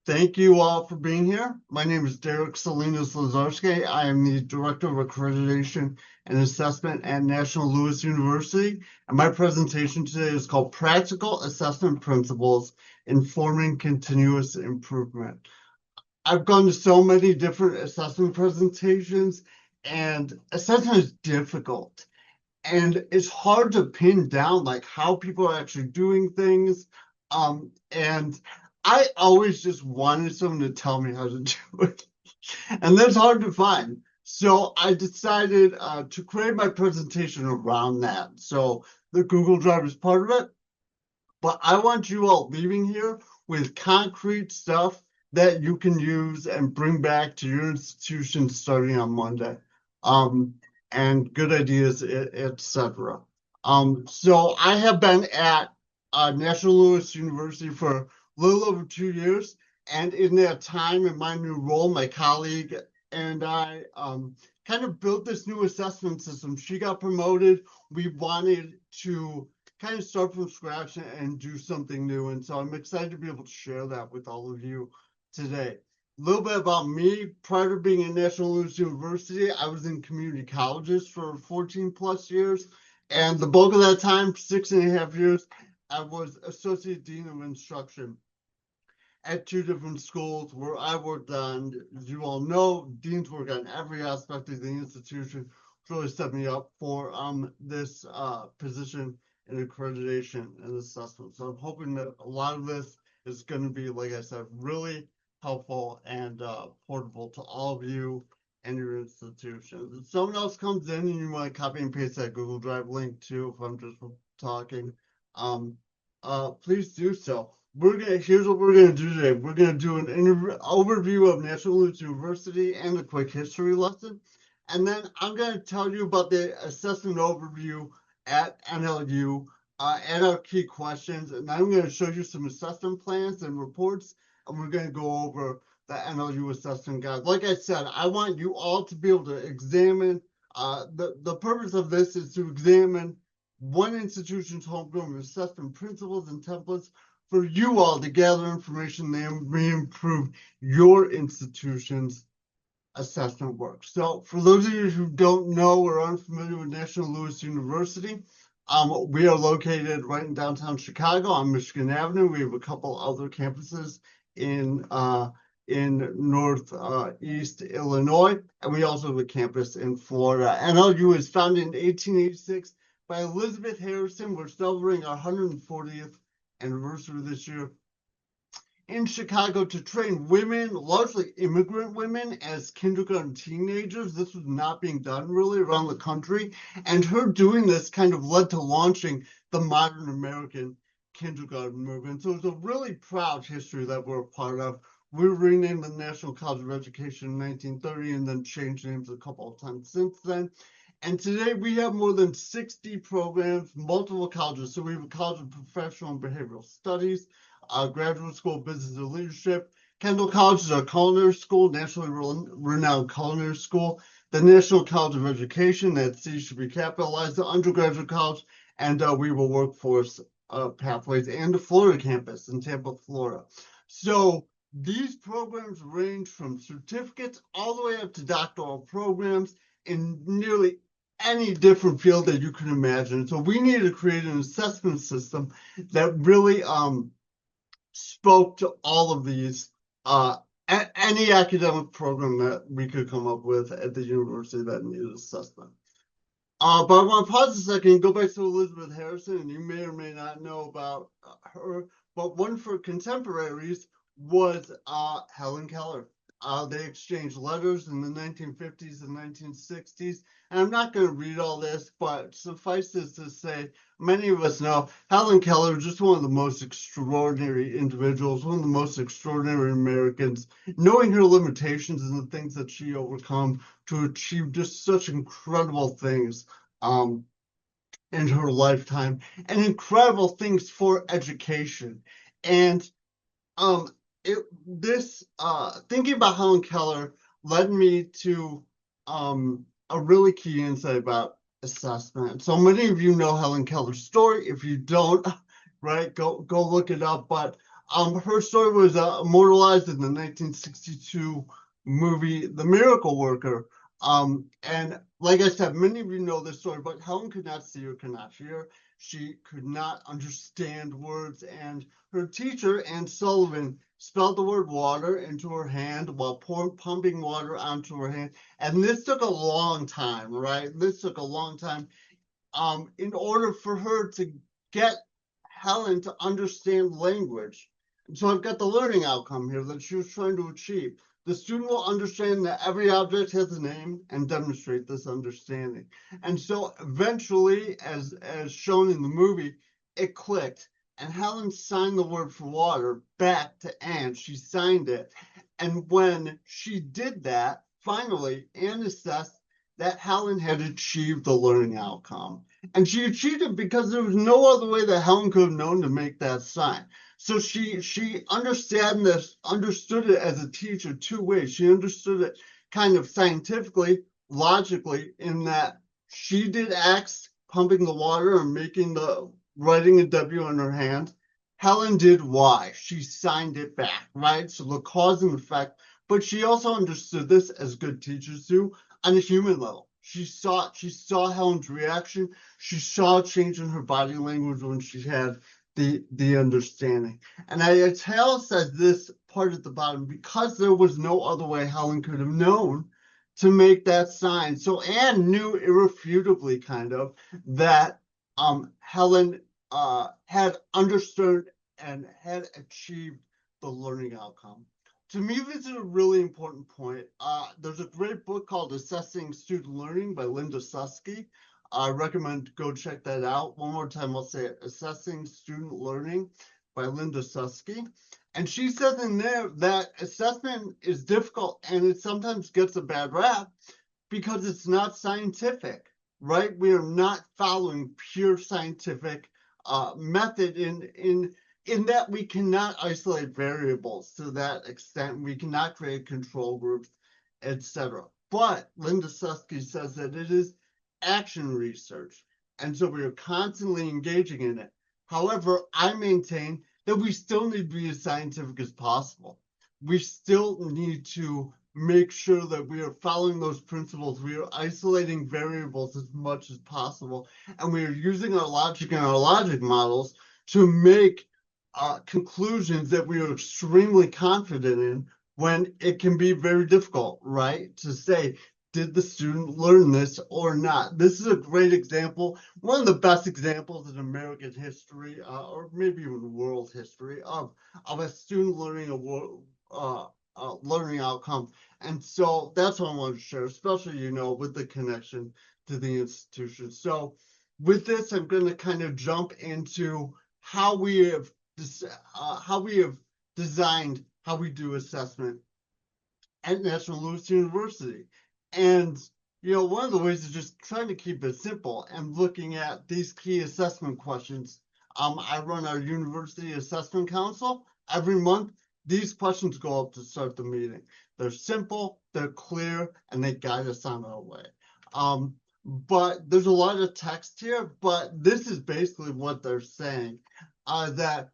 Thank you all for being here. My name is Salinas-Lazarski. I am the Director of Accreditation and Assessment at National Louis University, and my presentation today is called Practical Assessment Principles Informing Continuous Improvement. I've gone to so many different assessment presentations, and assessment is difficult, and it's hard to pin down like how people are actually doing things. And I always just wanted someone to tell me how to do it, and that's hard to find. So I decided to create my presentation around that. So the Google Drive is part of it, but I want you all leaving here with concrete stuff that you can use and bring back to your institution starting on Monday. And good ideas, etc. So I have been at National Louis University for a little over 2 years, and in that time, in my new role, my colleague and I kind of built this new assessment system. She got promoted. We wanted to kind of start from scratch and do something new, and so I'm excited to be able to share that with all of you today. A little bit about me. Prior to being at National Louis University, I was in community colleges for 14 plus years. And the bulk of that time, 6.5 years, I was Associate Dean of Instruction at 2 different schools where I worked on, as you all know, deans work on every aspect of the institution, which really set me up for this position in accreditation and assessment. So I'm hoping that a lot of this is going to be, like I said, really helpful and portable to all of you and your institutions. If someone else comes in and you want to copy and paste that Google Drive link too, if I'm just talking, please do so. Here's what we're gonna do today. We're gonna do an overview of National Louis University and a quick history lesson, and then I'm gonna tell you about the assessment overview at NLU and our key questions, and I'm gonna show you some assessment plans and reports, and we're going to go over the NLU assessment guide. Like I said, I want you all to be able to examine, the purpose of this is to examine one institution's homegrown assessment principles and templates for you all to gather information that may improve your institution's assessment work. So for those of you who don't know or aren't familiar with National Louis University, we are located right in downtown Chicago on Michigan Avenue. We have a couple other campuses in northeast Illinois, and we also have a campus in Florida. NLU was founded in 1886 by Elizabeth Harrison. We're celebrating our 140th anniversary this year in Chicago to train women, largely immigrant women, as kindergarten teenagers. This was not being done really around the country, and her doing this kind of led to launching the modern American kindergarten movement. So it's a really proud history that we're a part of. We were renamed the National College of Education in 1930 and then changed names a couple of times since then. And today we have more than 60 programs, multiple colleges. So we have a College of Professional and Behavioral Studies, Graduate School of Business and Leadership. Kendall College is our culinary school, nationally renowned culinary school. The National College of Education, that C should be capitalized, the undergraduate college, and we will workforce pathways, and the Florida campus in Tampa, Florida. So these programs range from certificates all the way up to doctoral programs in nearly any different field that you can imagine. So we needed to create an assessment system that really spoke to all of these, any academic program that we could come up with at the university that needed assessment. But I want to pause a second and go back to Elizabeth Harrison, and you may or may not know about her, but one of her contemporaries was Helen Keller. They exchanged letters in the 1950s and 1960s, and I'm not going to read all this, but suffice it to say, many of us know Helen Keller was just one of the most extraordinary individuals, one of the most extraordinary Americans, knowing her limitations and the things that she overcome to achieve just such incredible things in her lifetime, and incredible things for education. And thinking about Helen Keller led me to a really key insight about assessment. So many of you know Helen Keller's story. If you don't, right, go look it up. But Her story was immortalized in the 1962 movie The Miracle Worker. And like I said, many of you know this story, but Helen could not see or could not hear. She could not understand words, and her teacher, Anne Sullivan, spelled the word water into her hand while pumping water onto her hand. And this took a long time, right? This took a long time in order for her to get Helen to understand language. And so I've got the learning outcome here that she was trying to achieve. The student will understand that every object has a name and demonstrate this understanding. And so eventually, as shown in the movie, it clicked. And Helen signed the word for water back to Anne. She signed it. And when she did that, finally, Anne assessed that Helen had achieved the learning outcome. And she achieved it because there was no other way that Helen could have known to make that sign. So she understood it as a teacher two ways. She understood it kind of scientifically, logically, in that she did X, pumping the water and writing a W on her hand. Helen did Y. She signed it back, right? So the cause and effect. But she also understood this, as good teachers do, on a human level. She saw Helen's reaction. She saw a change in her body language when she had the understanding. And I italicized this part at the bottom because there was no other way Helen could have known to make that sign. So Anne knew irrefutably, kind of, that Helen had understood and had achieved the learning outcome. To me, this is a really important point. There's a great book called Assessing Student Learning by Linda Susky. I recommend go check that out. One more time, I'll say it. Assessing Student Learning by Linda Susky. And she says in there that assessment is difficult and it sometimes gets a bad rap because it's not scientific, right? We are not following pure scientific method in that we cannot isolate variables to that extent. We cannot create control groups, etc. But Linda Susky says that it is action research, and so we are constantly engaging in it. However, I maintain that we still need to be as scientific as possible. We still need to make sure that we are following those principles. We are isolating variables as much as possible, and we are using our logic and our logic models to make conclusions that we are extremely confident in when it can be very difficult, right? To say, did the student learn this or not? This is a great example, one of the best examples in American history, or maybe even world history, of a student learning learning outcome. And so that's what I wanted to share, especially, with the connection to the institution. So with this, I'm going to kind of jump into how we have designed how we do assessment at National Louis University. And one of the ways is just trying to keep it simple and looking at these key assessment questions. I run our University Assessment Council every month. These questions go up to start the meeting. They're simple, they're clear, and they guide us on our way. But there's a lot of text here, but this is basically what they're saying, that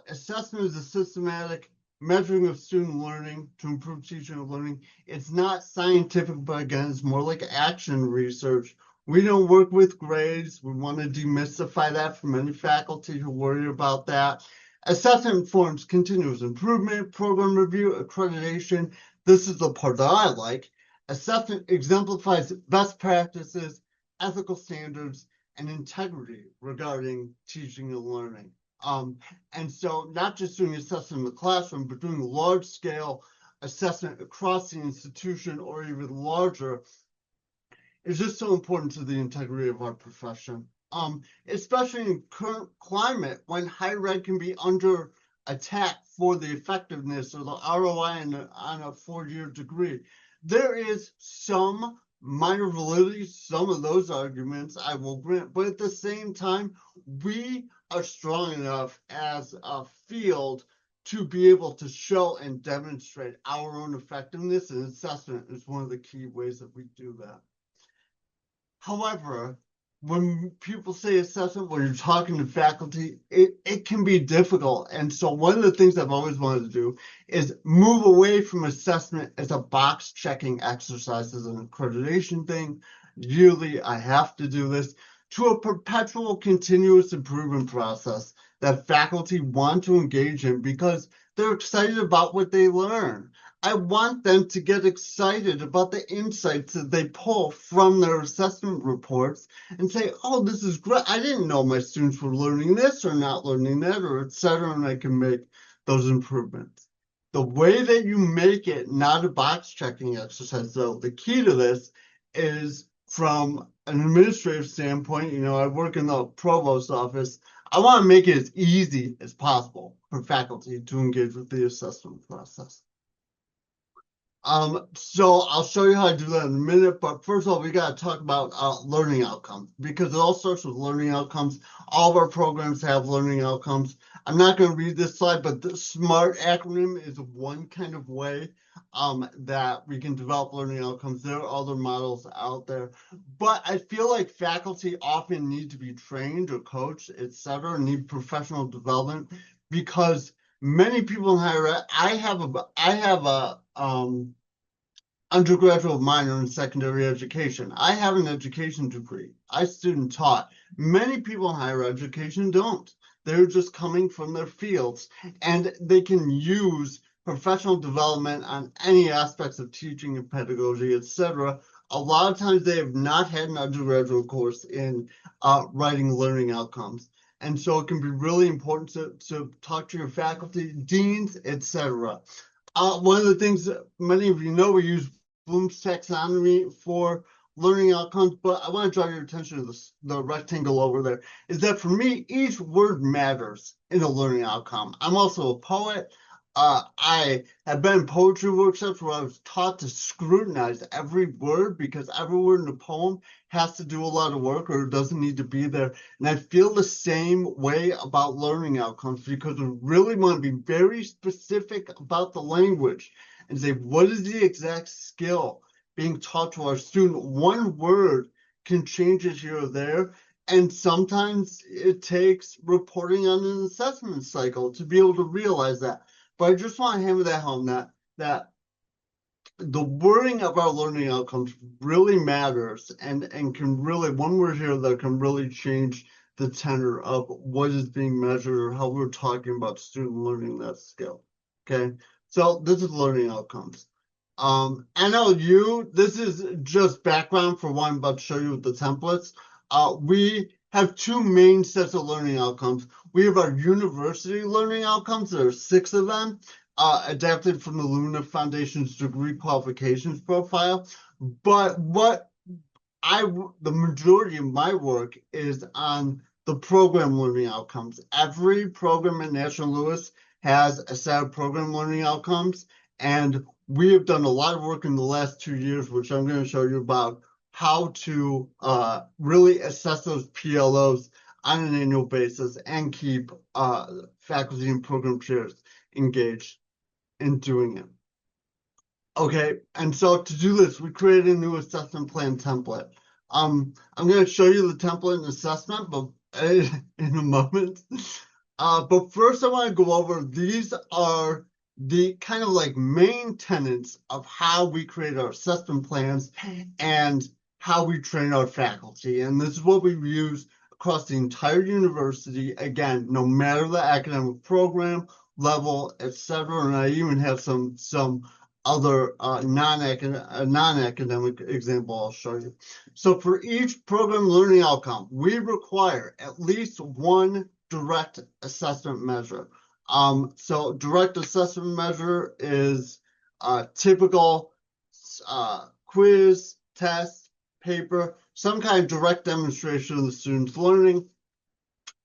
assessment is a systematic measuring of student learning to improve teaching and learning. It's not scientific, but again, it's more like action research. We don't work with grades. We want to demystify that for many faculty who worry about that. Assessment informs continuous improvement, program review, accreditation. This is the part that I like. Assessment exemplifies best practices, ethical standards, and integrity regarding teaching and learning. And so not just doing assessment in the classroom, but doing large-scale assessment across the institution or even larger is just so important to the integrity of our profession. Especially in current climate when higher ed can be under attack for the effectiveness or the ROI on a four-year degree. There is some minor validity, some of those arguments I will grant, but at the same time, we are strong enough as a field to be able to show and demonstrate our own effectiveness, and assessment is one of the key ways that we do that. However, when people say assessment, when you're talking to faculty, it can be difficult. And so one of the things I've always wanted to do is move away from assessment as a box checking exercise, as an accreditation thing. Yearly, I have to do this, to a perpetual continuous improvement process that faculty want to engage in because they're excited about what they learn. I want them to get excited about the insights that they pull from their assessment reports and say, oh, this is great. I didn't know my students were learning this or not learning that, or et cetera, and I can make those improvements. The way that you make it not a box checking exercise, though, the key to this is from an administrative standpoint. I work in the provost's office. I want to make it as easy as possible for faculty to engage with the assessment process. So I'll show you how to do that in a minute, but first of all, we got to talk about learning outcomes, because it all starts with learning outcomes. All of our programs have learning outcomes. I'm not going to read this slide, but the SMART acronym is one kind of way that we can develop learning outcomes. There are other models out there, but I feel like faculty often need to be trained or coached, et cetera, need professional development, because many people in higher ed, I have a undergraduate minor in secondary education. I have an education degree. I student taught. Many people in higher education don't. They're just coming from their fields, and they can use professional development on any aspects of teaching and pedagogy, etc. A lot of times they have not had an undergraduate course in writing learning outcomes. And so it can be really important to talk to your faculty, deans, etc. One of the things that many of you know, we use Bloom's taxonomy for learning outcomes, but I want to draw your attention to the rectangle over there, is that for me, each word matters in a learning outcome. I'm also a poet. I have been in poetry workshops where I was taught to scrutinize every word, because every word in a poem has to do a lot of work, or it doesn't need to be there. And I feel the same way about learning outcomes, because we really want to be very specific about the language and say, what is the exact skill being taught to our student? One word can change it here or there. And sometimes it takes reporting on an assessment cycle to be able to realize that. But I just want to hammer that home, that the wording of our learning outcomes really matters, and can really, one word here that can really change the tenor of what is being measured or how we're talking about student learning that skill. Okay, so this is learning outcomes. NLU, this is just background for one, but show you the templates. We have two main sets of learning outcomes. We have our university learning outcomes. There are 6 of them, adapted from the Luna Foundation's degree qualifications profile. But the majority of my work is on the program learning outcomes. Every program at National Louis has a set of program learning outcomes, and we have done a lot of work in the last 2 years, which I'm going to show you about how to really assess those PLOs on an annual basis and keep faculty and program chairs engaged in doing it. Okay, and so to do this, we created a new assessment plan template. I'm going to show you the template and assessment, but in a moment. But first, I want to go over, these are the kind of like main tenets of how we create our assessment plans and how we train our faculty. And this is what we use across the entire university. Again, no matter the academic program level, etc. And I even have some other non-academic example I'll show you. So for each program learning outcome, we require at least one direct assessment measure. So direct assessment measure is typical quiz, test, paper, some kind of direct demonstration of the student's learning,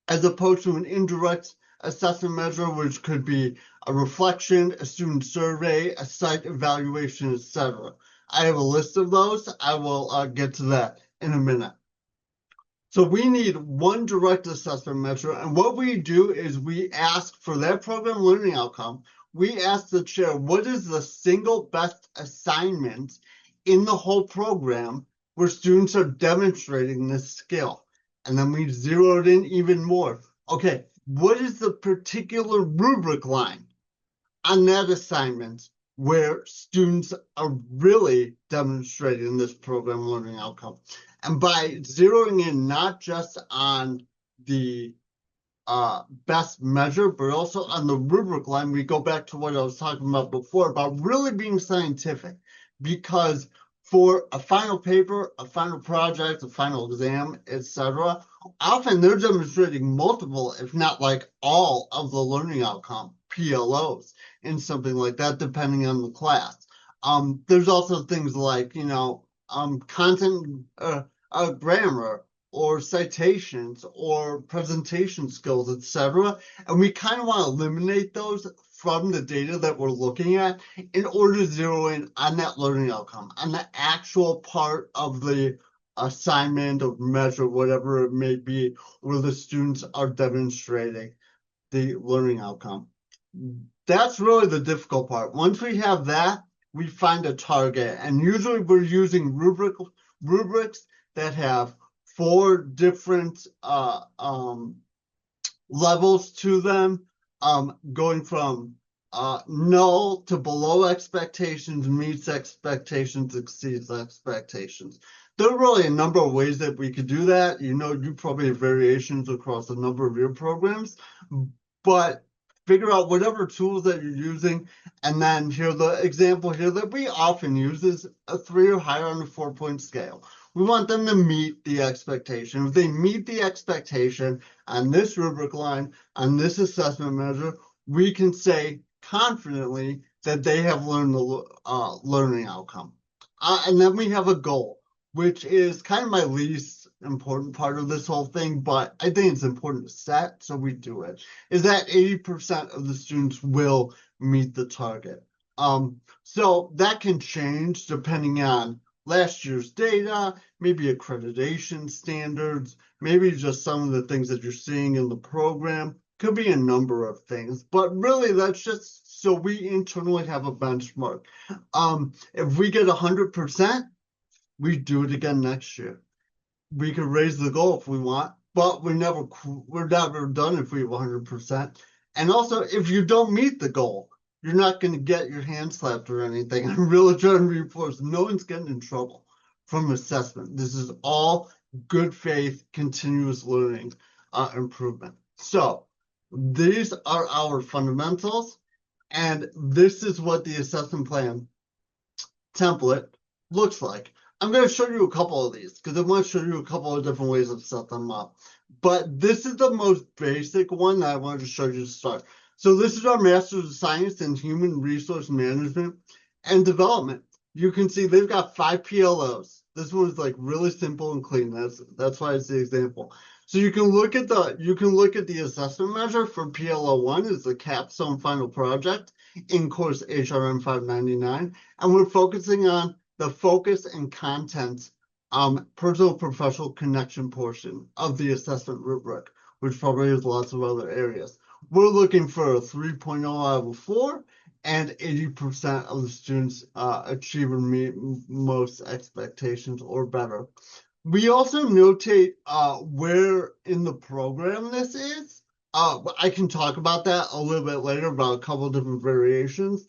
as opposed to an indirect assessment measure, which could be a reflection, a student survey, a site evaluation, etc. I have a list of those. I will get to that in a minute. So we need one direct assessment measure, and what we do is we ask for that program learning outcome. We ask the chair, what is the single best assignment in the whole program where students are demonstrating this skill? And then we zeroed in even more. Okay, what is the particular rubric line on that assignment where students are really demonstrating this program learning outcome? And by zeroing in not just on the best measure, but also on the rubric line, we go back to what I was talking about before about really being scientific. Because for a final paper, a final project, a final exam, etc., often they're demonstrating multiple, if not like all, of the learning outcome PLOs in something like that, depending on the class. There's also things like content, grammar, or citations or presentation skills, etc. And we kind of want to eliminate those from the data that we're looking at in order to zero in on that learning outcome, on the actual part of the assignment or measure, whatever it may be, where the students are demonstrating the learning outcome. That's really the difficult part. Once we have that, we find a target, and usually we're using rubrics that have 4 different levels to them, going from null to below expectations, meets expectations, exceeds expectations. There are really a number of ways that we could do that. You probably have variations across a number of your programs, but figure out whatever tools that you're using. And then here, the example here that we often use is a 3 or higher on a 4-point scale. We want them to meet the expectation. If they meet the expectation on this rubric line, on this assessment measure, we can say confidently that they have learned the learning outcome. And then we have a goal, which is kind of my least important part of this whole thing, but I think it's important to set, so we do it, is that 80% of the students will meet the target. So that can change depending on last year's data, maybe accreditation standards, maybe just some of the things that you're seeing in the program. Could be a number of things, but really that's just so we internally have a benchmark. If we get 100%, we do it again next year. We could raise the goal if we want, but we're never done if we have 100%. And also, if you don't meet the goal, you're not going to get your hand slapped or anything. I'm really trying to reinforce no one's getting in trouble from assessment. This is all good faith, continuous learning improvement. So these are our fundamentals, and this is what the assessment plan template looks like. I'm going to show you a couple of these because I want to show you a couple of different ways to set them up. But this is the most basic one that I wanted to show you to start. So this is our Master's of Science in Human Resource Management and Development. You can see they've got 5 PLOs. This one is like really simple and clean. That's why it's the example. So you can look at the assessment measure for PLO 1 is the capstone final project in course HRM 599, and we're focusing on the focus and content, personal professional connection portion of the assessment rubric, which probably has lots of other areas. We're looking for a 3.0 out of 4, and 80% of the students achieve or meet most expectations or better. We also notate where in the program this is. I can talk about that a little bit later about a couple of different variations.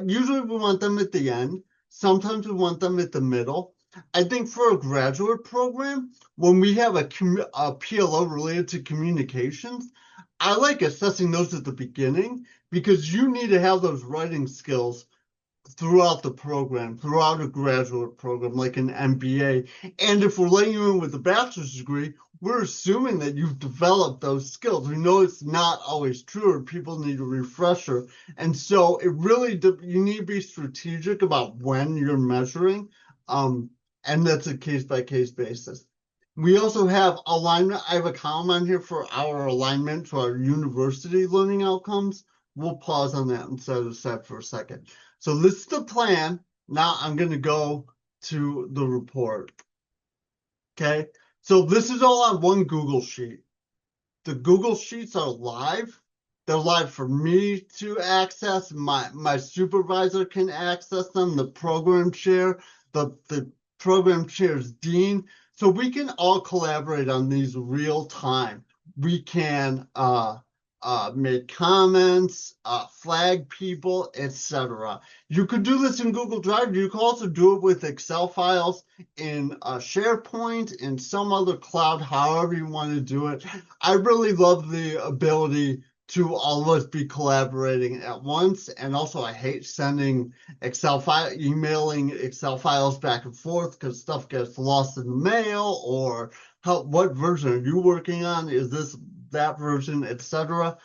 Usually we want them at the end. Sometimes we want them at the middle. I think for a graduate program, when we have a PLO related to communications, I like assessing those at the beginning because you need to have those writing skills throughout the program, throughout a graduate program like an MBA. And if we're letting you in with a bachelor's degree, we're assuming that you've developed those skills. We know it's not always true, or people need a refresher. And so it really, you need to be strategic about when you're measuring, and that's a case-by-case basis. We also have alignment. I have a column on here for our alignment to our university learning outcomes. We'll pause on that and set it aside for a second. So this is the plan. Now I'm going to go to the report. Okay. So this is all on one Google Sheet. The Google Sheets are live. They're live for me to access. My supervisor can access them. The program chair, the program chair's dean. So we can all collaborate on these real time. We can make comments, flag people, etc. You could do this in Google Drive. You can also do it with Excel files in SharePoint, in some other cloud, however you want to do it. I really love the ability to all of us be collaborating at once. And also, I hate sending emailing Excel files back and forth because stuff gets lost in the mail, or what version are you working on? Is this that version, etc.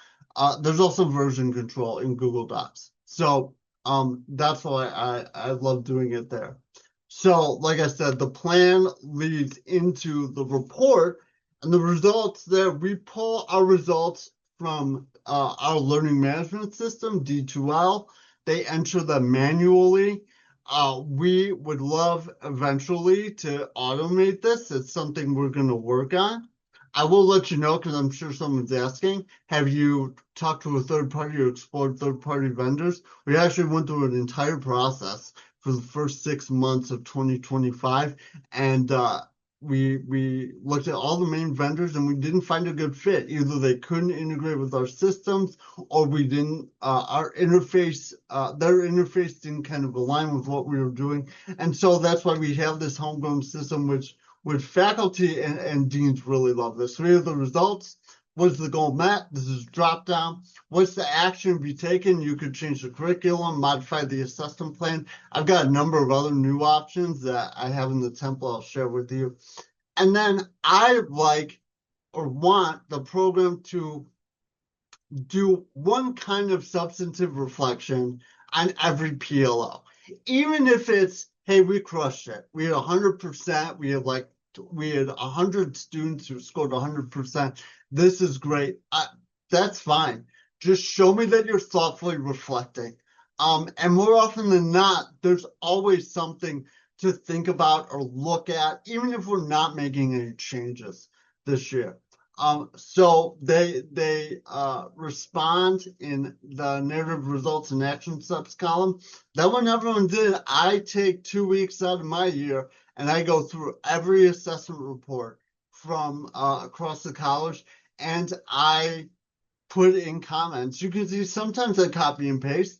There's also version control in Google Docs. So that's why I love doing it there. So, like I said, the plan leads into the report, and the results there, we pull our results from our learning management system, D2L. They enter them manually. We would love eventually to automate this. It's something we're going to work on. I will let you know, because I'm sure someone's asking, have you talked to a third party or explored third party vendors? We actually went through an entire process for the first 6 months of 2025, and we looked at all the main vendors and we didn't find a good fit. Either they couldn't integrate with our systems, or we didn't our interface their interface didn't kind of align with what we were doing. And so that's why we have this homegrown system, which faculty and deans really love this. Three of the results. Was the goal met? This is drop down. What's the action be taken? You could change the curriculum, modify the assessment plan. I've got a number of other new options that I have in the template I'll share with you. And then I like or want the program to do one kind of substantive reflection on every PLO. Even if it's, hey, we crushed it. We had 100%. We had 100 students who scored 100%. This is great. That's fine. Just show me that you're thoughtfully reflecting. And more often than not, there's always something to think about or look at, even if we're not making any changes this year. So they respond in the narrative results and action steps column. That one everyone did. I take 2 weeks out of my year and I go through every assessment report from across the college, and I put in comments. You can see sometimes I copy and paste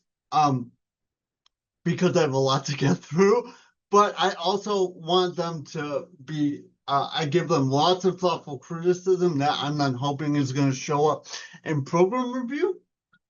because I have a lot to get through, but I also want them to be I give them lots of thoughtful criticism that I'm then hoping is going to show up in program review.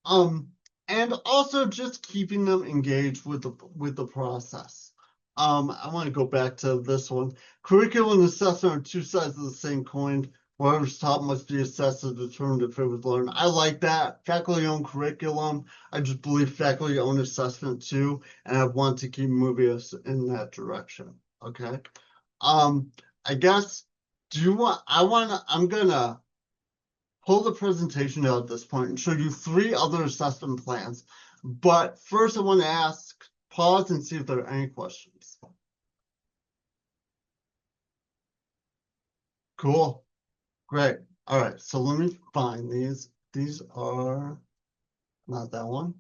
And also just keeping them engaged with the process. I want to go back to this one. Curriculum and assessment are two sides of the same coin. Whatever's taught must be assessed to determine if it was learned. I like that. Faculty-owned curriculum. I just believe faculty-owned assessment too, and I want to keep moving us in that direction. Okay. I guess. I'm gonna pull the presentation out at this point and show you 3 other assessment plans. But first, I want to pause and see if there are any questions. Cool. Great. All right. So let me find these. These are not that one.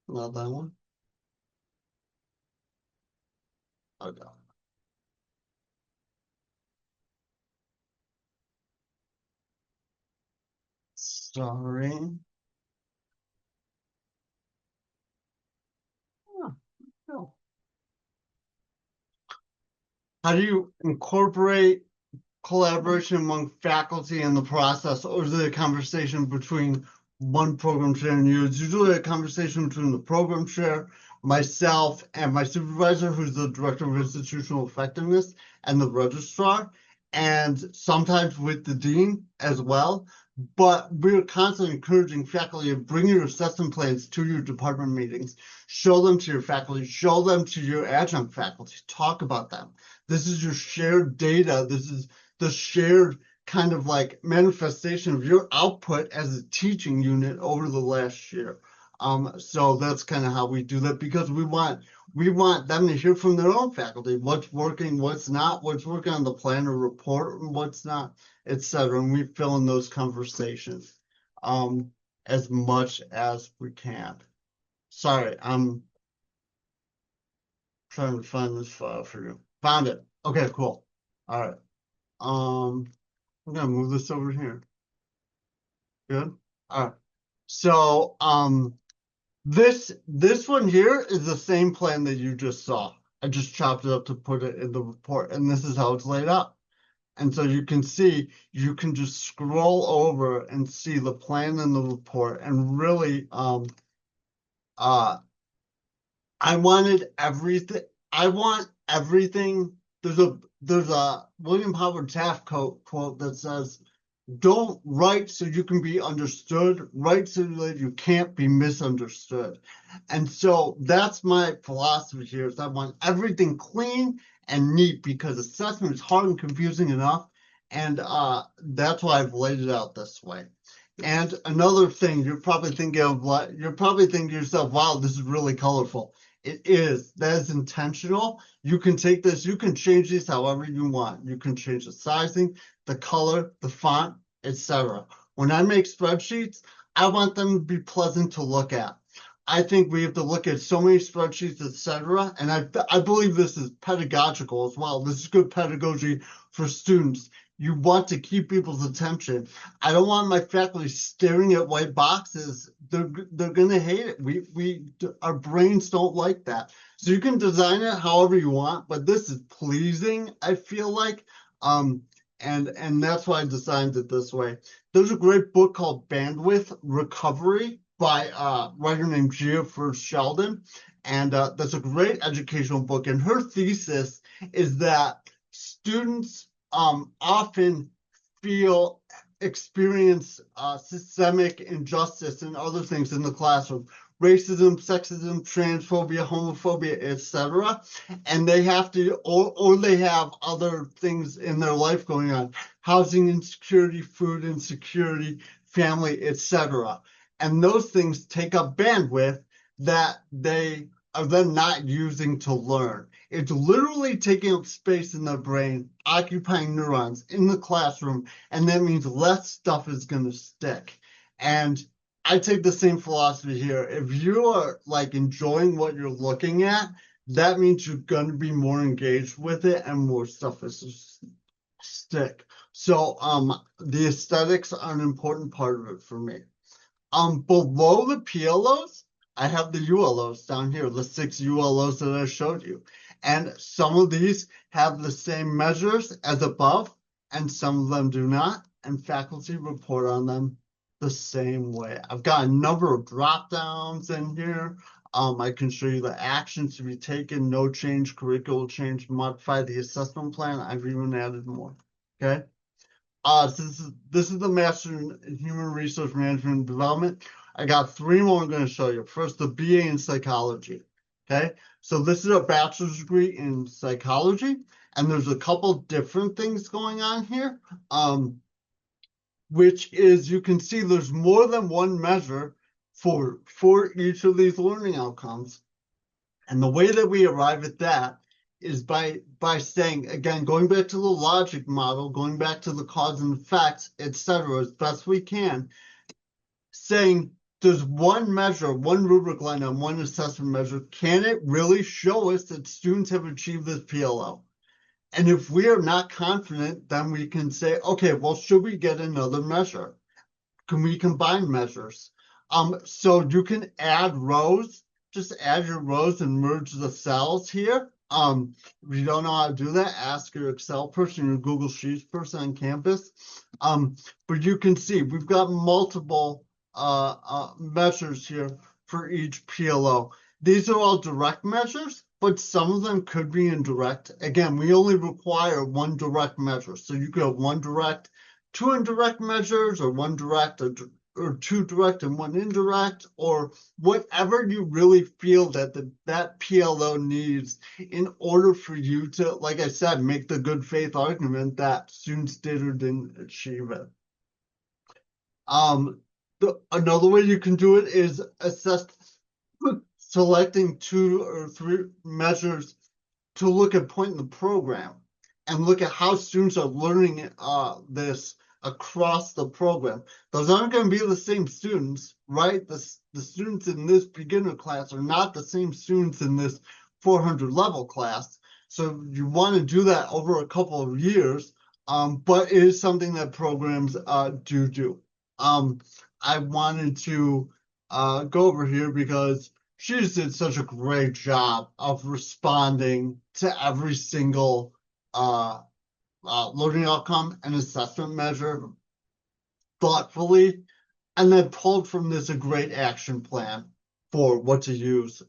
Not that one. Okay. Sorry. Oh, no. How do you incorporate collaboration among faculty in the process, or is it a conversation between one program chair and you? It's usually a conversation between the program chair, myself, and my supervisor, who's the director of institutional effectiveness, and the registrar, and sometimes with the dean as well. But we're constantly encouraging faculty to bring your assessment plans to your department meetings, show them to your faculty, show them to your adjunct faculty, talk about them. This is your shared data. This is the shared kind of like manifestation of your output as a teaching unit over the last year. So that's kind of how we do that, because we want them to hear from their own faculty what's working, what's not, what's working on the plan or report, and what's not, etc. And we fill in those conversations as much as we can. Sorry, Trying to find this file for you. Found it. Okay, cool. All right. I'm gonna move this over here. Good. All right. So, this one here is the same plan that you just saw. I just chopped it up to put it in the report, and this is how it's laid out. And so you can see, you can just scroll over and see the plan in the report, and really, uh, I wanted everything. I want everything. There's a William Howard Taft quote that says, "Don't write so you can be understood. Write so that you can't be misunderstood." And so that's my philosophy here. Is I want everything clean and neat because assessment is hard and confusing enough, and that's why I've laid it out this way. And another thing, you're probably thinking to yourself, wow, this is really colorful. It is. That is intentional. You can take this, you can change these however you want. You can change the sizing, the color, the font, etc. When I make spreadsheets, I want them to be pleasant to look at. I think we have to look at so many spreadsheets, etc. And I believe this is pedagogical as well. This is good pedagogy for students. You want to keep people's attention. I don't want my faculty staring at white boxes. They're gonna hate it. Our brains don't like that. So you can design it however you want, but this is pleasing, I feel like. And that's why I designed it this way. There's a great book called Bandwidth Recovery by a writer named Gia Sheldon. And that's a great educational book. And her thesis is that students often experience systemic injustice and other things in the classroom, racism, sexism, transphobia, homophobia, etc. And they have to, or they have other things in their life going on, housing insecurity, food insecurity, family, etc. And those things take up bandwidth that they are then not using to learn. It's literally taking up space in their brain, occupying neurons in the classroom, and that means less stuff is going to stick. And I take the same philosophy here. If you are like enjoying what you're looking at, that means you're going to be more engaged with it and more stuff is stick. So the aesthetics are an important part of it for me. Below the PLOs, I have the ULOs down here, the 6 ULOs that I showed you. And some of these have the same measures as above, and some of them do not, and faculty report on them the same way. I've got a number of drop downs in here. I can show you the actions to be taken, no change, curricular change, modify the assessment plan. I've even added more, okay? This is the Master in Human Resource Management and Development. I got 3 more I'm going to show you. First, the BA in Psychology. Okay, so this is a bachelor's degree in psychology, and there's a couple different things going on here. Which is, you can see there's more than one measure for each of these learning outcomes. And the way that we arrive at that is by saying, again, going back to the logic model, going back to the cause and effects, etc., as best we can, saying there's one measure, one rubric line on one assessment measure. Can it really show us that students have achieved this PLO? And if we are not confident, then we can say, okay, well, should we get another measure? Can we combine measures? So you can add rows, just add your rows and merge the cells here. If you don't know how to do that, ask your Excel person, your Google Sheets person on campus. But you can see we've got multiple measures here for each PLO. These are all direct measures, but some of them could be indirect. Again, we only require one direct measure. So you could have one direct, 2 indirect measures, or one direct, or 2 direct and 1 indirect, or whatever you really feel that that PLO needs in order for you to, like I said, make the good faith argument that students did or didn't achieve it. Another way you can do it is assess selecting 2 or 3 measures to look at point in the program and look at how students are learning this across the program. Those aren't going to be the same students, right? The students in this beginner class are not the same students in this 400 level class. So you want to do that over a couple of years, but it is something that programs do. I wanted to go over here because she just did such a great job of responding to every single learning outcome and assessment measure thoughtfully, and then pulled from this a great action plan for what to use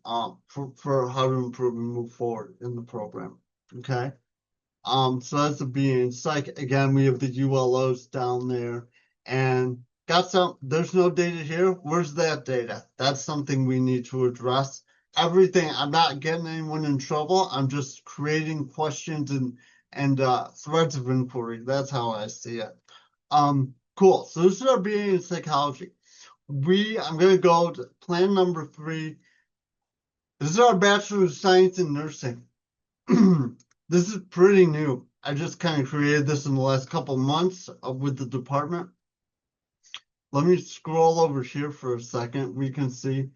for how to improve and move forward in the program. Okay. So that's the B in psych. Again, we have the ULOs down there and got some, there's no data here. Where's that data? That's something we need to address. Everything, I'm not getting anyone in trouble. I'm just creating questions and threads of inquiry. That's how I see it. Cool. So this is our BA in psychology. I'm going to go to plan number 3. This is our Bachelor of Science in Nursing. This is pretty new. I just kind of created this in the last couple months with the department. Let me scroll over here for a second. We can see,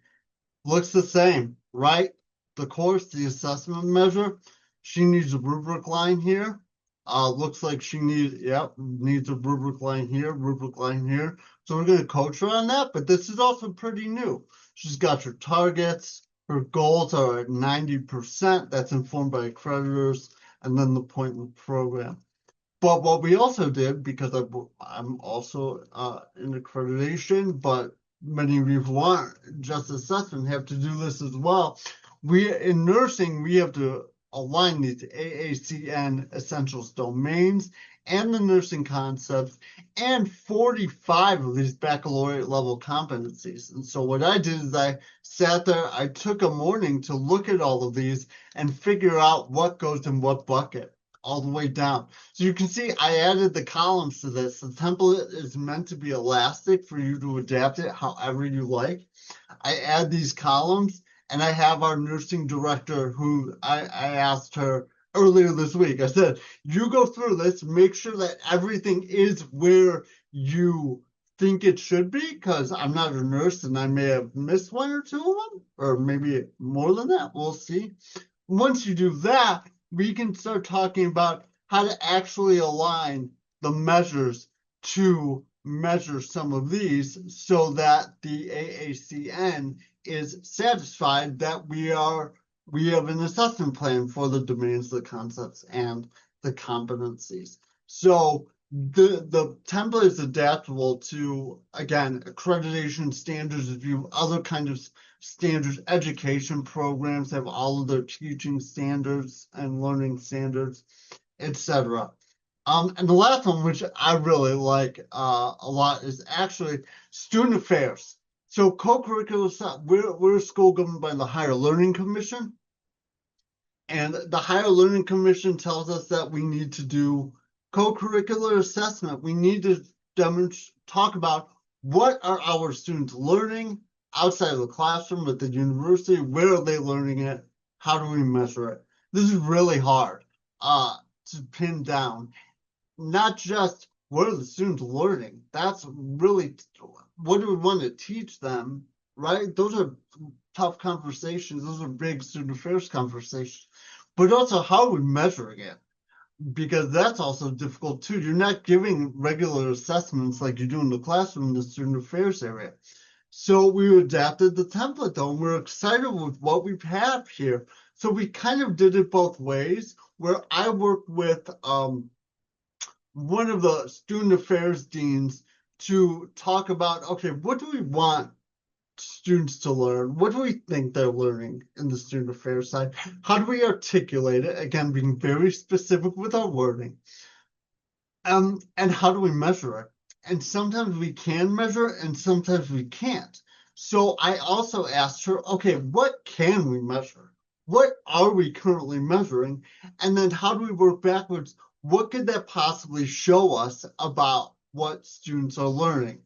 looks the same, right? The course, the assessment measure, she needs a rubric line here. Looks like she needs a rubric line here, rubric line here. So we're going to coach her on that, but this is also pretty new. She's got her targets. Her goals are at 90%. That's informed by accreditors, and then the point in the program. But what we also did, because I'm also in accreditation, but many of you who aren't just assessment have to do this as well. In nursing, we have to align these AACN essentials domains and the nursing concepts and 45 of these baccalaureate level competencies. And so what I did is I sat there, I took a morning to look at all of these and figure out what goes in what bucket all the way down. So you can see I added the columns to this. The template is meant to be elastic for you to adapt it however you like. I add these columns, and I have our nursing director who I asked her earlier this week. I said, you go through this, make sure that everything is where you think it should be, because I'm not a nurse and I may have missed 1 or 2 of them, or maybe more than that. We'll see. Once you do that, we can start talking about how to actually align the measures to measure some of these so that the AACN is satisfied that we have an assessment plan for the domains, the concepts, and the competencies. So the template is adaptable to, again, accreditation standards review, other kinds of standards. Education programs have all of their teaching standards and learning standards, etc. And the last one, which I really like a lot, is actually student affairs. So co-curricular stuff, we're a school governed by the Higher Learning Commission. And the Higher Learning Commission tells us that we need to do co-curricular assessment. We need to talk about what are our students learning outside of the classroom at the university, where are they learning it, how do we measure it? This is really hard to pin down. Not just what are the students learning, that's really what do we want to teach them, right? Those are tough conversations, those are big student affairs conversations, but also how are we measuring it? Because that's also difficult too. You're not giving regular assessments like you do in the classroom in the student affairs area. So we adapted the template though, and we're excited with what we have here. So we kind of did it both ways, where I worked with one of the student affairs deans to talk about, okay, what do we want students to learn? What do we think they're learning in the student affairs side? How do we articulate it? Again, being very specific with our wording. And how do we measure it? And sometimes we can measure it and sometimes we can't. So I also asked her, okay, what can we measure? What are we currently measuring? And then how do we work backwards? What could that possibly show us about what students are learning?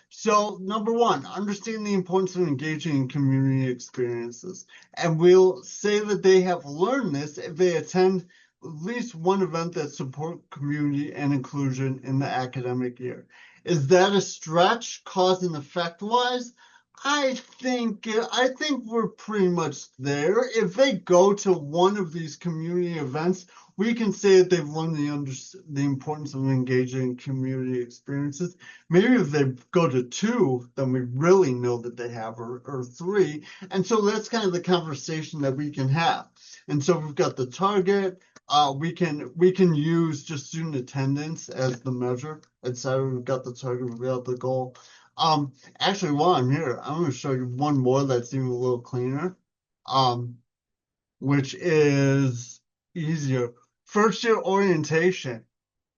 So number 1, understand the importance of engaging in community experiences. And we'll say that they have learned this if they attend at least one event that support community and inclusion in the academic year. Is that a stretch cause and effect wise? I think we're pretty much there. If they go to one of these community events, we can say that they've learned the importance of engaging in community experiences. Maybe if they go to two, then we really know that they have, or three. And so that's kind of the conversation that we can have. And so we've got the target. We can use just student attendance as the measure, etc. We've got the target, we've got the goal. Um, Actually, while I'm here, I'm going to show you one more that's even a little cleaner, um, which is easier. First year orientation.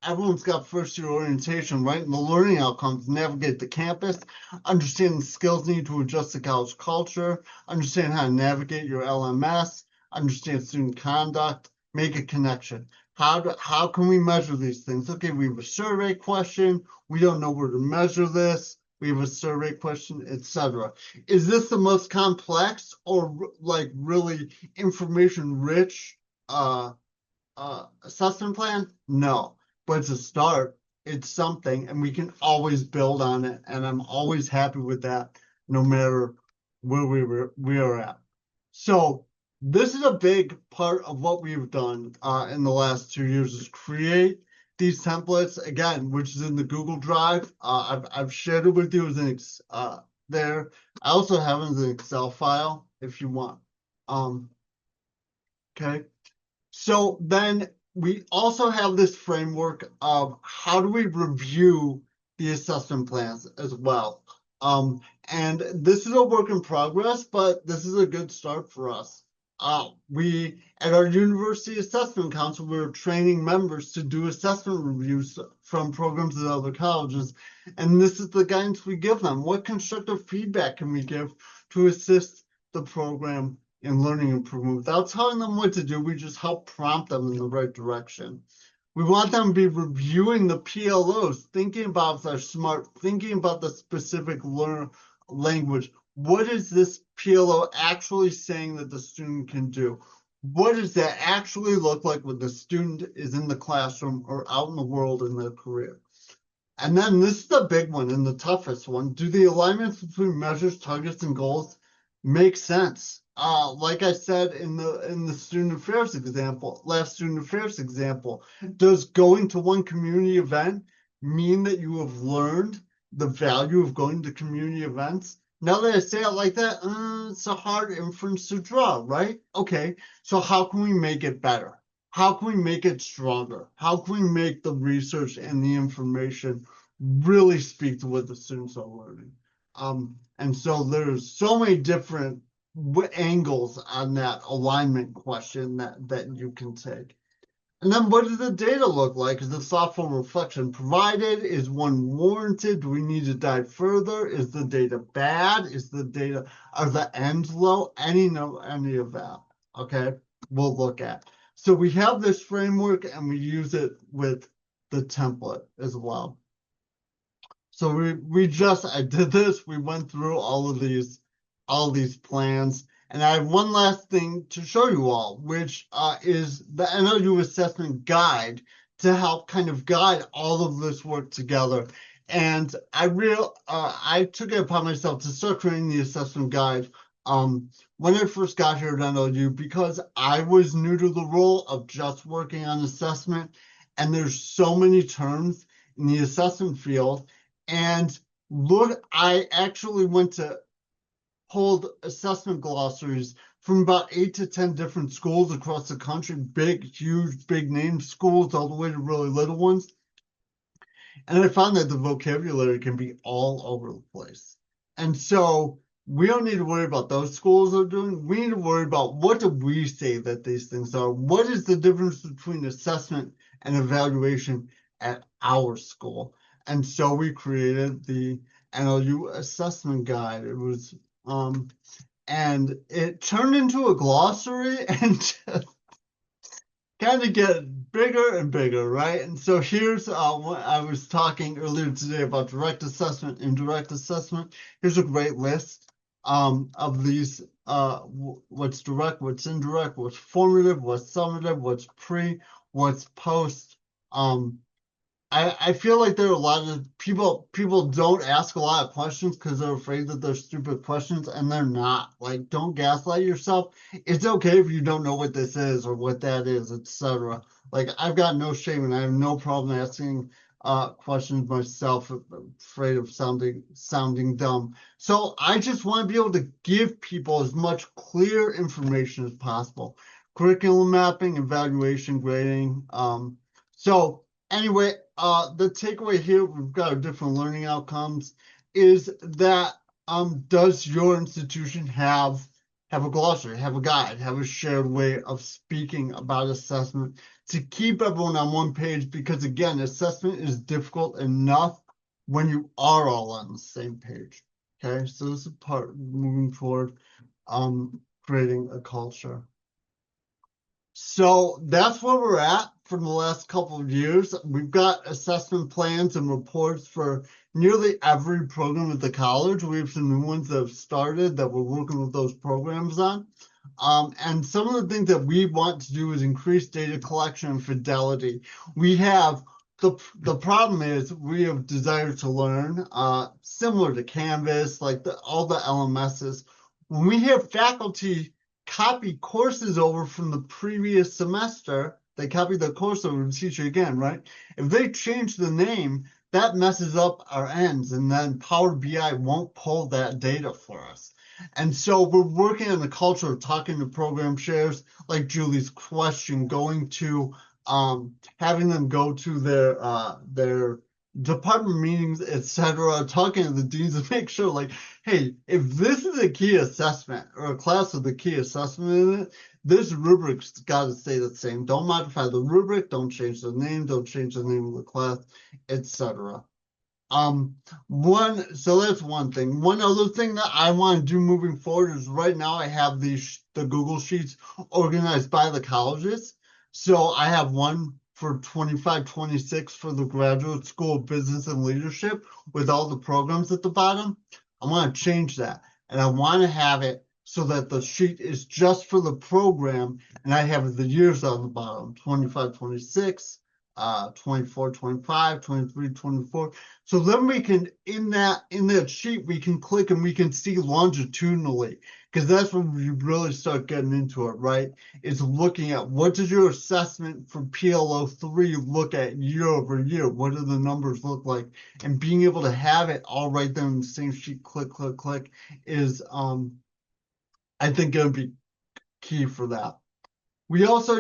Everyone's got first year orientation, right? And the learning outcomes: navigate the campus, understand the skills needed to adjust to college culture, understand how to navigate your LMS, understand student conduct, make a connection. How can we measure these things? Okay, we have a survey question. We don't know where to measure this. We have a survey question, etc. Is this the most complex or like really information rich assessment plan? No, but it's a start. It's something, and we can always build on it. And I'm always happy with that, no matter where we are at. So this is a big part of what we've done in the last 2 years, is create these templates again, which is in the Google Drive. I've shared it with you as an there. I also have it as an Excel file if you want. Okay. So then we also have this framework of how do we review the assessment plans as well. And this is a work in progress, but this is a good start for us. We, at our University Assessment Council, we're training members to do assessment reviews from programs at other colleges. And this is the guidance we give them. What constructive feedback can we give to assist the program in learning improvement? Without telling them what to do, we just help prompt them in the right direction. We want them to be reviewing the PLOs, thinking about if they're smart, thinking about the specific language. What is this PLO actually saying that the student can do? What does that actually look like when the student is in the classroom or out in the world in their career? And then this is the big one and the toughest one. Do the alignments between measures, targets, and goals make sense? Like I said in the student affairs example, last student affairs example, does going to one community event mean that you have learned the value of going to community events? Now that I say it like that, it's a hard inference to draw, right? Okay, so how can we make it better? How can we make it stronger? How can we make the research and the information really speak to what the students are learning? And so there's so many different angles on that alignment question that you can take. And then what does the data look like? Is the thoughtful reflection provided? Is one warranted? Do we need to dive further? Is the data bad? Are the ends low? Any of that, okay, we'll look at. So we have this framework and we use it with the template as well. So I did this, we went through all these plans. And I have one last thing to show you all, which is the NLU assessment guide to help kind of guide all of this work together. And I took it upon myself to start creating the assessment guide when I first got here at NLU, because I was new to the role of just working on assessment. And there's so many terms in the assessment field. And look, I actually went to hold assessment glossaries from about 8 to 10 different schools across the country, huge, big name schools, all the way to really little ones. And I found that the vocabulary can be all over the place. And so we don't need to worry about those schools are doing. We need to worry about what do we say that these things are? What is the difference between assessment and evaluation at our school? And so we created the NLU assessment guide. It was and it turned into a glossary and kind of get bigger and bigger, right? And so here's what I was talking earlier today about direct assessment, indirect assessment. Here's a great list of these, what's direct, what's indirect, what's formative, what's summative, what's pre, what's post. I feel like there are a lot of people don't ask a lot of questions because they're afraid that they're stupid questions, and they're not. Like, don't gaslight yourself. It's okay if you don't know what this is or what that is, etc. Like, I've got no shame and I have no problem asking questions myself, afraid of sounding dumb. So I just want to be able to give people as much clear information as possible. Curriculum mapping, evaluation, grading. So anyway, the takeaway here, we've got our different learning outcomes, is that does your institution have a glossary, have a guide, have a shared way of speaking about assessment to keep everyone on one page? Because again, assessment is difficult enough when you are all on the same page. Okay, so this is part moving forward, creating a culture. So that's where we're at for the last couple of years. We've got assessment plans and reports for nearly every program at the college. We have some new ones that have started that we're working with those programs on. And some of the things that we want to do is increase data collection and fidelity. We have the problem is we have desire to learn, similar to Canvas, like all the LMSs. When we have faculty copy courses over from the previous semester, they copy the course over to teach it again, right? If they change the name, that messes up our ends, and then Power BI won't pull that data for us. And so we're working on the culture of talking to program chairs, like Julie's question, going to having them go to their department meetings, etc., talking to the deans to make sure, like, hey, if this is a key assessment or a class with a key assessment in it, this rubric's got to stay the same. Don't modify the rubric, don't change the name, don't change the name of the class, etc. So that's one thing. One other thing that I want to do moving forward is right now I have the Google Sheets organized by the colleges. So I have one for 25-26 for the Graduate School of Business and Leadership with all the programs at the bottom. I want to change that, and I want to have it so that the sheet is just for the program, and I have the years on the bottom, 25-26, 24-25, 23-24. So then we can, in that sheet, we can click and we can see longitudinally, because that's when we really start getting into it, right? It's looking at what does your assessment for PLO3 look at year over year? What do the numbers look like? And being able to have it all right there in the same sheet, click, click, click, is I think going to be key for that. We also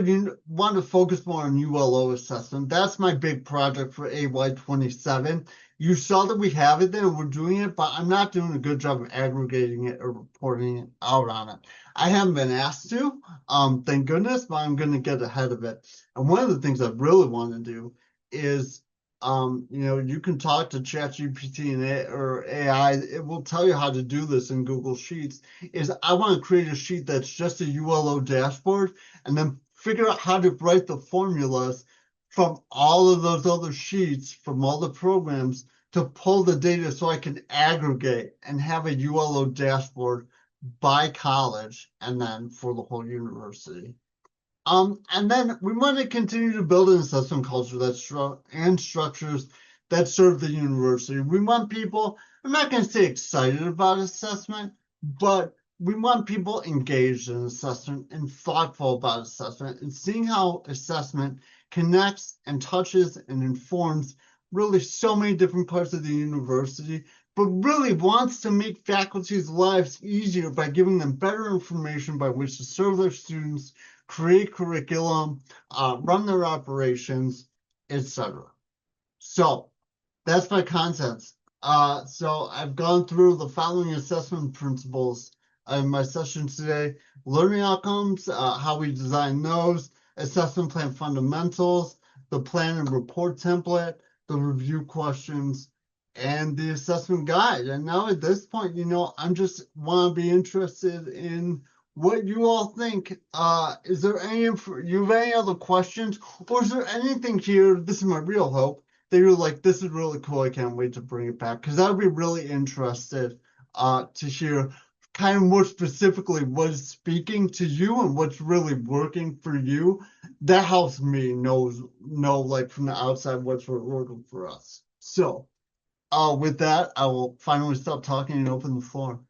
want to focus more on ULO assessment. That's my big project for AY27. You saw that we have it there, we're doing it, but I'm not doing a good job of aggregating it or reporting it out on it. I haven't been asked to, thank goodness, but I'm going to get ahead of it. And one of the things I really want to do is, you can talk to ChatGPT or AI. It will tell you how to do this in Google Sheets. Is I want to create a sheet that's just a ULO dashboard, and then figure out how to write the formulas from all of those other sheets from all the programs to pull the data so I can aggregate and have a ULO dashboard by college and then for the whole university. And then we want to continue to build an assessment culture and structures that serve the university. We want people, I'm not going to say excited about assessment, but we want people engaged in assessment and thoughtful about assessment and seeing how assessment connects and touches and informs really so many different parts of the university, but really wants to make faculty's lives easier by giving them better information by which to serve their students, create curriculum, run their operations, etc. So that's my content. So I've gone through the following assessment principles in my session today: learning outcomes, how we design those, assessment plan fundamentals, the plan and report template, the review questions, and the assessment guide. And now at this point, I'm just want to be interested in what you all think. Is there you have any other questions, or is there anything here? This is my real hope that you're like, this is really cool. I can't wait to bring it back, because I'd be really interested to hear kind of more specifically what is speaking to you and what's really working for you that helps me know like from the outside what's working for us. So, with that, I will finally stop talking and open the floor.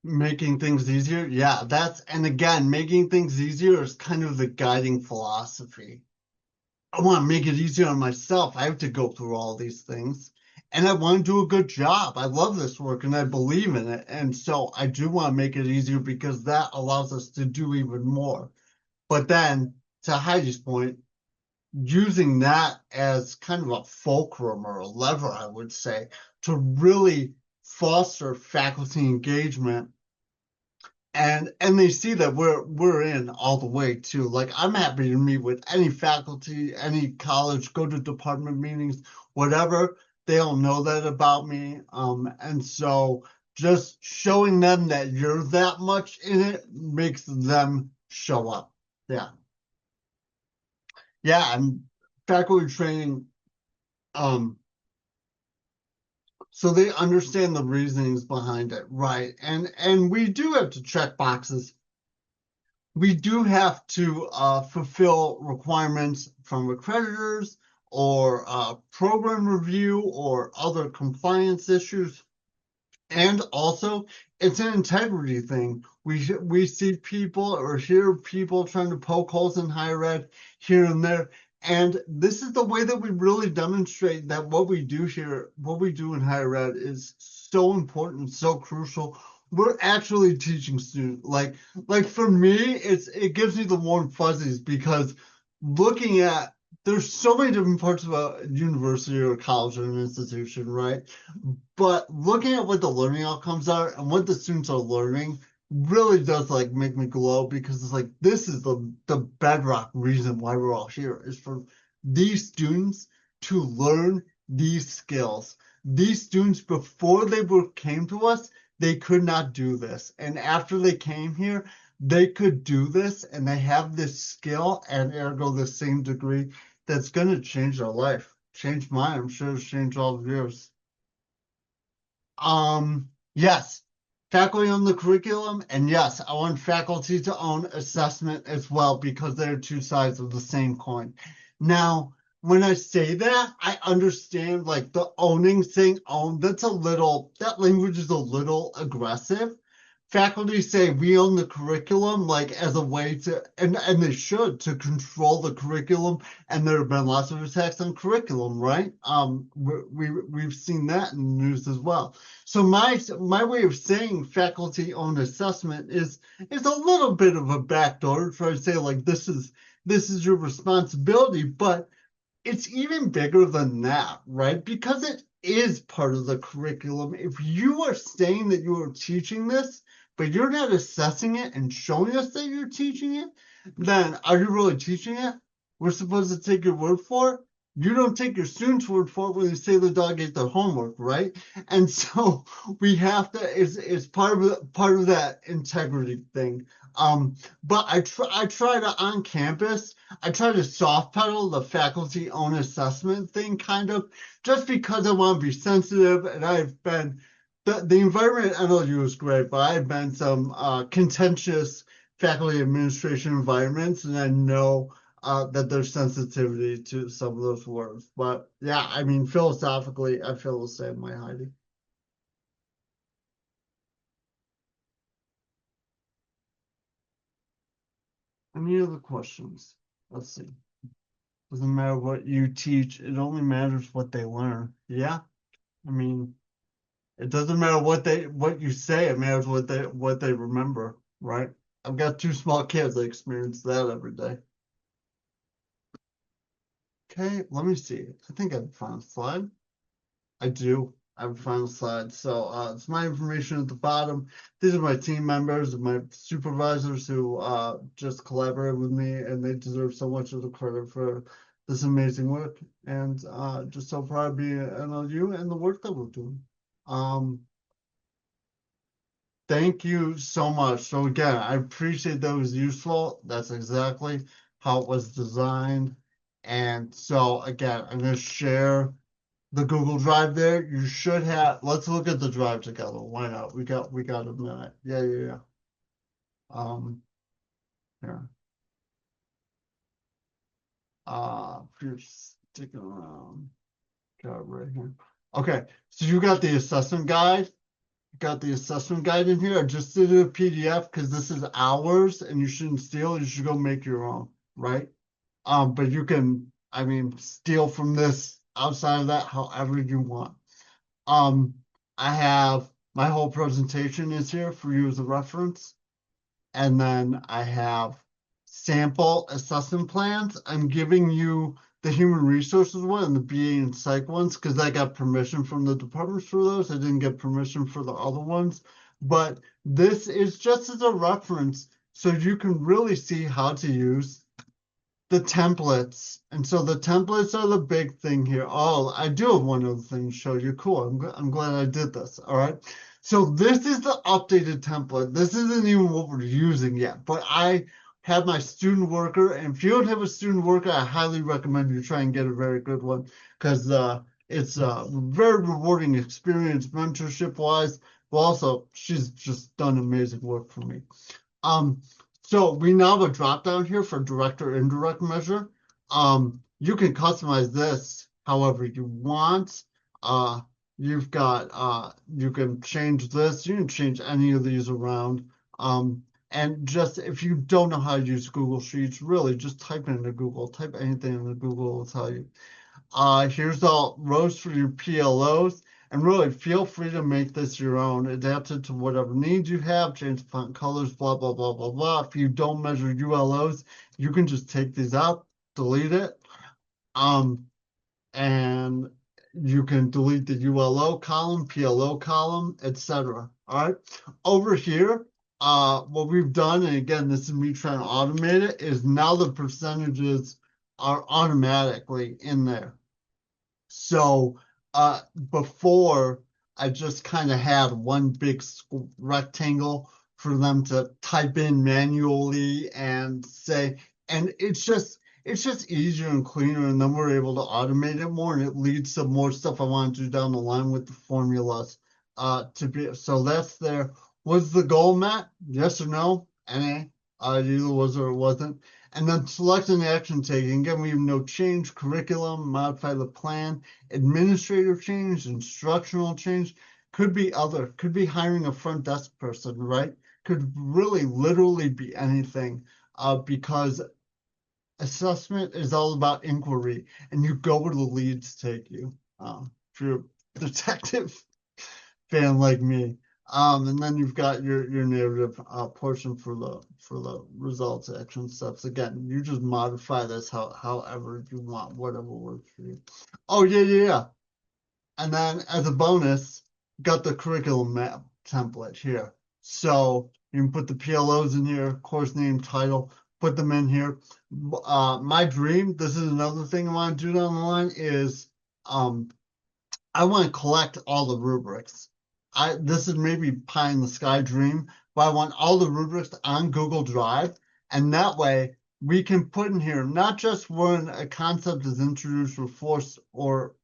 Making things easier, yeah, and again, making things easier is kind of the guiding philosophy. I want to make it easier on myself. I have to go through all these things. And I want to do a good job. I love this work and I believe in it. And so I do want to make it easier because that allows us to do even more. But then, to Heidi's point, using that as kind of a fulcrum or a lever, I would say, to really foster faculty engagement and they see that we're in all the way too. Like I'm happy to meet with any faculty, any college, go to department meetings, whatever. They'll know that about me. And so just showing them that you're that much in it makes them show up. Yeah. Yeah, and faculty training, um, so they understand the reasonings behind it, right? And we do have to check boxes. We do have to fulfill requirements from accreditors or program review or other compliance issues. And also, it's an integrity thing. We see people or hear people trying to poke holes in higher ed here and there. And this is the way that we really demonstrate that what we do here, what we do in higher ed is so important, so crucial. We're actually teaching students. Like for me, it gives me the warm fuzzies because looking at there's so many different parts of a university or a college or an institution, right? But looking at what the learning outcomes are and what the students are learning really does like make me glow because it's like this is the bedrock reason why we're all here is for these students to learn these skills. These students before came to us, they could not do this. And after they came here, they could do this and they have this skill and ergo the same degree that's going to change their life. Change mine, I'm sure it's changed all of yours. Yes, faculty own the curriculum, and yes, I want faculty to own assessment as well because they're two sides of the same coin. Now, when I say that, I understand like the owning thing, that language is a little aggressive. Faculty say we own the curriculum like as a way to and they should to control the curriculum and there have been lots of attacks on curriculum, right? We've seen that in the news as well. So my way of saying faculty owned assessment is a little bit of a backdoor to try to say like this is your responsibility, but it's even bigger than that, right? Because it is part of the curriculum. If you are saying that you are teaching this, but you're not assessing it and showing us that you're teaching it, then are you really teaching it? We're supposed to take your word for it. You don't take your students' word for it when they say the dog ate their homework, right? And so we have to. It's part of that integrity thing. But I try to on campus. I try to soft pedal the faculty own assessment thing, kind of, just because I want to be sensitive. And I've been the environment at NLU is great, but I've been some contentious faculty administration environments, and I know that there's sensitivity to some of those words. But yeah, I mean, philosophically, I feel the same way, Heidi. Any other questions? Let's see. Doesn't matter what you teach, it only matters what they learn. Yeah, I mean, it doesn't matter what you say, it matters what they remember, right? I've got two small kids, I experience that every day. Okay, let me see. I think I found a slide. I do. I have a final slide. So it's my information at the bottom. These are my team members and my supervisors who just collaborate with me, and they deserve so much of the credit for this amazing work. And just so proud to be at NLU and the work that we're doing. Um, Thank you so much. So again, I appreciate that was useful. That's exactly how it was designed. And so again, I'm going to share the Google Drive there. You should have, let's look at the drive together. Why not? We got a minute. Yeah. Here. If you're sticking around, got it right here. Okay, so you got the assessment guide. Got the assessment guide in here. I just did a PDF because this is ours and you shouldn't steal. You should go make your own, right? But you can, I mean, steal from this outside of that however you want. Um, I have my whole presentation is here for you as a reference. And then I have sample assessment plans. I'm giving you the human resources one and the BA and psych ones because I got permission from the departments for those. I didn't get permission for the other ones. But this is just as a reference so you can really see how to use the templates. And so the templates are the big thing here. Oh, I do have one other thing to show you. Cool. I'm glad I did this. All right. So this is the updated template. This isn't even what we're using yet, but I have my student worker. And if you don't have a student worker, I highly recommend you try and get a very good one because it's a very rewarding experience mentorship wise. But also, she's just done amazing work for me. So we now have a drop down here for direct or indirect measure. You can customize this however you want. You've got you can change this, you can change any of these around. And just if you don't know how to use Google Sheets, really just type it into Google, type anything into Google, it'll tell you. Here's all rows for your PLOs. And really, feel free to make this your own, adapt it to whatever needs you have, change the font colors, blah, blah, blah, blah, blah. If you don't measure ULOs, you can just take these out, delete it. And you can delete the ULO column, PLO column, etc. All right. Over here, what we've done, and again, this is me trying to automate it, is now the percentages are automatically in there. So before I just kind of had one big rectangle for them to type in manually and say, and it's just easier and cleaner, and then we're able to automate it more, and it leads to more stuff I want to do down the line with the formulas. To be so that's there. Was the goal met? Yes or no? NA. It either was or it wasn't. And then select an action taken. Again, we have no change, curriculum, modify the plan, administrative change, instructional change, could be other, could be hiring a front desk person, right? Could really literally be anything because assessment is all about inquiry and you go where the leads take you. If you're a detective fan like me. And then you've got your narrative portion for the results, action steps. Again, you just modify this however you want, whatever works for you. Oh yeah. And then as a bonus, got the curriculum map template here. So you can put the PLOs in here, course name, title, put them in here. My dream, this is another thing I want to do down the line, is I want to collect all the rubrics. This is maybe pie in the sky dream, but I want all the rubrics on Google Drive, and that way we can put in here not just when a concept is introduced or forced or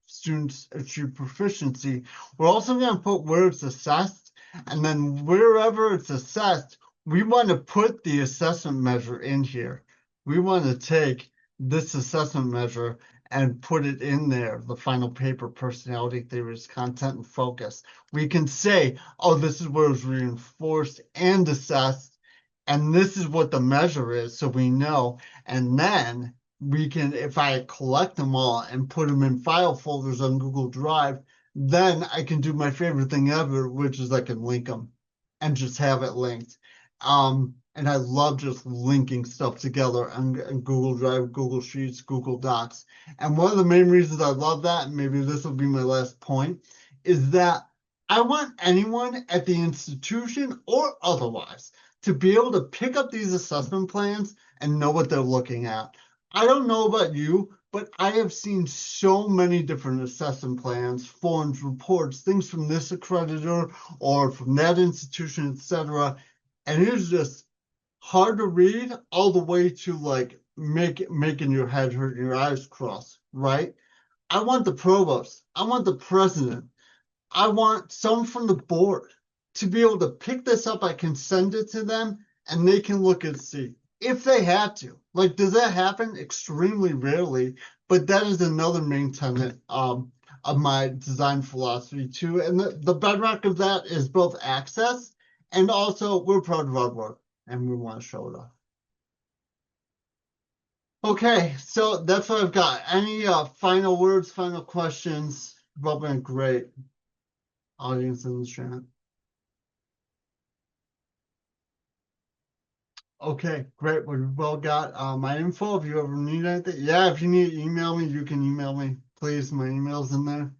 students achieve proficiency. We're also going to put where it's assessed, and then wherever it's assessed, we want to put the assessment measure in here. We want to take this assessment measure and put it in there, the final paper, personality theories, content, and focus. We can say, oh, this is where it's reinforced and assessed, and this is what the measure is, so we know. And then we can, if I collect them all and put them in file folders on Google Drive, then I can do my favorite thing ever, which is I can link them and just have it linked. And I love just linking stuff together on Google Drive, Google Sheets, Google Docs. And one of the main reasons I love that, and maybe this will be my last point, is that I want anyone at the institution or otherwise to be able to pick up these assessment plans and know what they're looking at. I don't know about you, but I have seen so many different assessment plans, forms, reports, things from this accreditor or from that institution, etc. And it is just hard to read all the way to like making your head hurt and your eyes cross, right? I want the provost, I want the president, I want someone from the board to be able to pick this up. I can send it to them and they can look and see if they had to. Like, does that happen? Extremely rarely, but that is another main tenet of my design philosophy too. And the bedrock of that is both access and also we're proud of our work and we want to show it off. Okay, so that's what I've got. Any final words, final questions? Well, been great audience in the chat. Okay, great. We've well got my info. If you ever need anything, yeah, if you need to email me, you can email me. Please, my email's in there.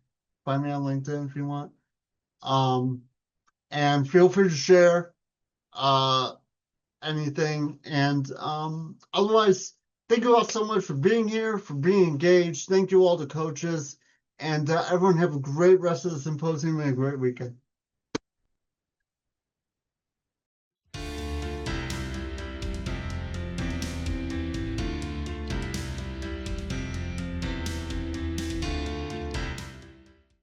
Find me on LinkedIn if you want. Um, and feel free to share uh anything. And otherwise, thank you all so much for being here, for being engaged. Thank you all to coaches. And everyone have a great rest of the symposium and a great weekend.